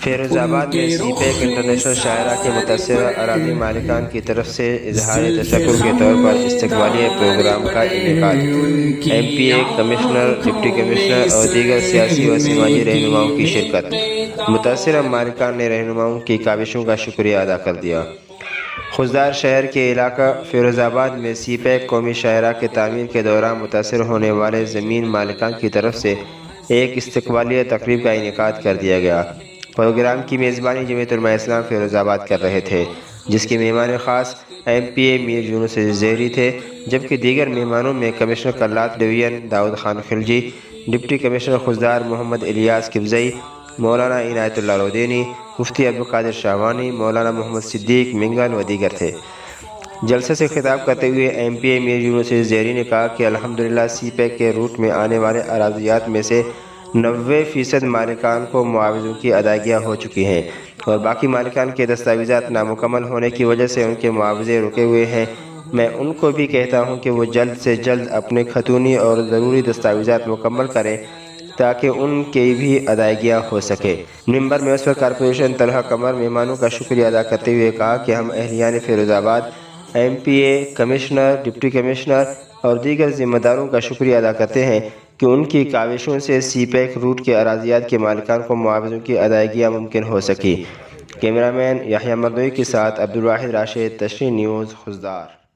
فیروز آباد میں سی pack international شاہراہ کے متاثرہ اراضی مالکان کی طرف سے اظہار تشکر کے طور پر استقبالیہ پروگرام کا انعقاد۔ ایم پی اے کمشنر، ڈپٹی کمشنر اور دیگر سیاسی و سماجی رہنماؤں کی شرکت۔ متاثرہ مالکان نے رہنماؤں کی کاوشوں کا شکریہ ادا کر دیا۔ خضدار شہر کے علاقہ فیروز آباد میں سی پیک قومی شاہراہ کے تعمیر کے دوران متاثر ہونے والے زمین مالکان کی طرف سے ایک استقبالیہ تقریب کا انعقاد کر دیا گیا۔ پروگرام کی میزبانی جمعیت علماء اسلام فیروز آباد کر رہے تھے، جس کے مہمان خاص ایم پی اے میر یونس زیری تھے، جبکہ دیگر مہمانوں میں کمشنر کلات ڈویژن داؤد خان خلجی، ڈپٹی کمشنر خضدار محمد الیاس کبزئی، مولانا عنایت اللہ رودینی، مفتی عبدالقادر شاہوانی، مولانا محمد صدیق منگل و دیگر تھے۔ جلسے سے خطاب کرتے ہوئے ایم پی اے میر یونس زیری نے کہا کہ الحمدللہ سی پیک کے روٹ میں آنے والے اراضیات میں سے 90% مالکان کو معاوضوں کی ادائیگیاں ہو چکی ہیں اور باقی مالکان کے دستاویزات نامکمل ہونے کی وجہ سے ان کے معاوضے رکے ہوئے ہیں۔ میں ان کو بھی کہتا ہوں کہ وہ جلد سے جلد اپنے خطونی اور ضروری دستاویزات مکمل کریں تاکہ ان کی بھی ادائیگیاں ہو سکے۔ ممبر میں اس وقت کارپوریشن طلحہ قمر مہمانوں کا شکریہ ادا کرتے ہوئے کہا کہ ہم اہلیان فیروز آباد، ایم پی اے کمشنر، ڈپٹی کمشنر اور دیگر ذمہ داروں کا شکریہ ادا کرتے ہیں کہ ان کی کاوشوں سے سی پیک روٹ کے اراضیات کے مالکان کو معاوضوں کی ادائیگیاں ممکن ہو سکی۔ کیمرہ مین یحییٰ مردوی کے ساتھ عبدالواحد راشد، تشریح نیوز، خضدار۔